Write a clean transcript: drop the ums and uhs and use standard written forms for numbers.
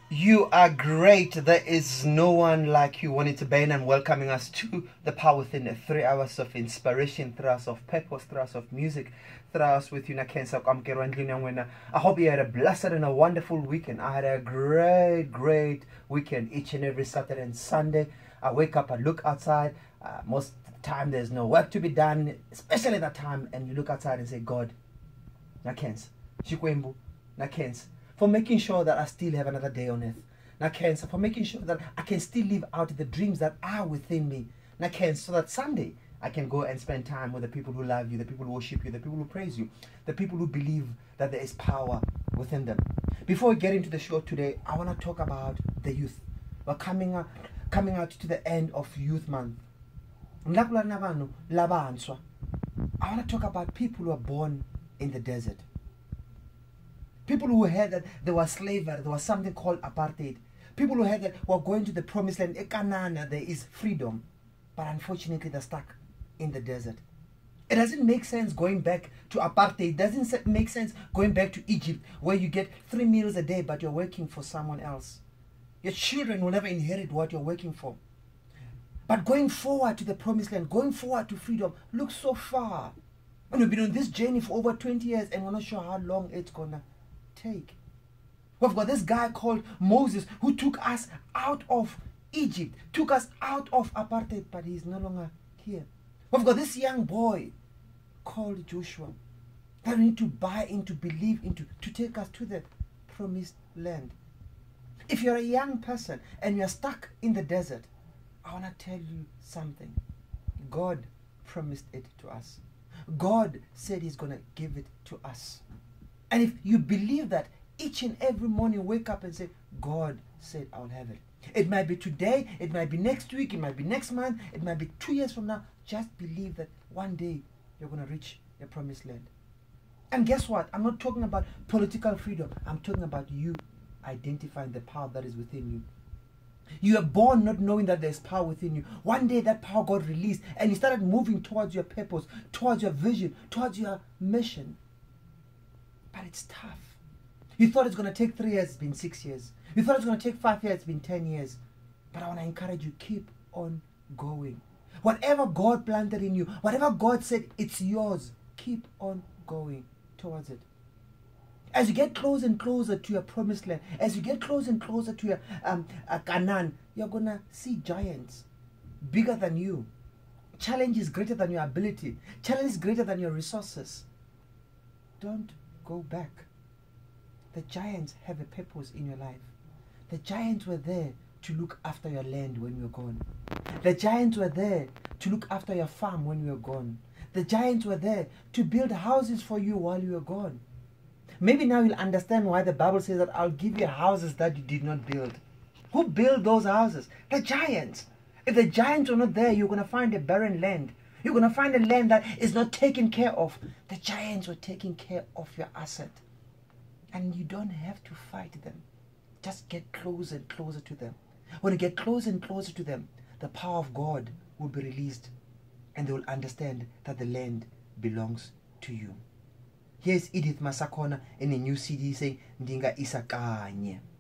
You are great. There is no one like you. Wanted to Bain and welcoming us to the Power Within. 3 hours of inspiration, 3 hours of purpose, 3 hours of music, 3 hours with you. I hope you had a blessed and a wonderful weekend. I had a great weekend each and every Saturday and Sunday. I wake up, I look outside. Most of the time there's no work to be done, especially that time, and you look outside and say, God, Nakens, Shikwembu, Nakens, for making sure that I still have another day on earth. Nakens, for making sure that I can still live out the dreams that are within me. Nakens, so that someday I can go and spend time with the people who love you, the people who worship you, the people who praise you, the people who believe that there is power within them. Before we get into the show today, I want to talk about the youth. We're coming out to the end of Youth Month. I want to talk about people who are born in the desert. People who heard that there was slavery, there was something called apartheid. People who heard that we're going to the promised land, Ekanana, there is freedom. But unfortunately, they're stuck in the desert. It doesn't make sense going back to apartheid. It doesn't make sense going back to Egypt, where you get 3 meals a day, but you're working for someone else. Your children will never inherit what you're working for. But going forward to the promised land, going forward to freedom, looks so far. And we've been on this journey for over 20 years, and we're not sure how long it's gonna take. We've got this guy called Moses who took us out of Egypt, took us out of apartheid, but he's no longer here. We've got this young boy called Joshua that we need to buy into, believe into, to take us to the promised land. If you're a young person and you're stuck in the desert, I want to tell you something. God promised it to us. God said he's going to give it to us. And if you believe that, each and every morning wake up and say, God said I'll have it. It might be today, it might be next week, it might be next month, it might be 2 years from now. Just believe that one day you're going to reach your promised land. And guess what? I'm not talking about political freedom. I'm talking about you identifying the power that is within you. You are born not knowing that there's power within you. One day that power got released and you started moving towards your purpose, towards your vision, towards your mission. But it's tough. You thought it's going to take 3 years, it's been 6 years. You thought it's going to take 5 years, it's been 10 years. But I want to encourage you, keep on going. Whatever God planted in you, whatever God said it's yours, keep on going towards it. As you get closer and closer to your promised land, as you get closer and closer to your Canaan, you're going to see giants bigger than you. Challenge is greater than your ability. Challenge is greater than your resources. Don't go back. The giants have a purpose in your life. The giants were there to look after your land when you're gone. The giants were there to look after your farm when you were gone. The giants were there to build houses for you while you were gone. Maybe now you'll understand why the Bible says that I'll give you houses that you did not build. Who built those houses? The giants. If the giants were not there, you're going to find a barren land. You're going to find a land that is not taken care of. The giants were taking care of your asset. And you don't have to fight them. Just get closer and closer to them. When you get closer and closer to them, the power of God will be released. And they will understand that the land belongs to you. Here's Edith Masakona in a new CD saying, Ndinga Isakanye.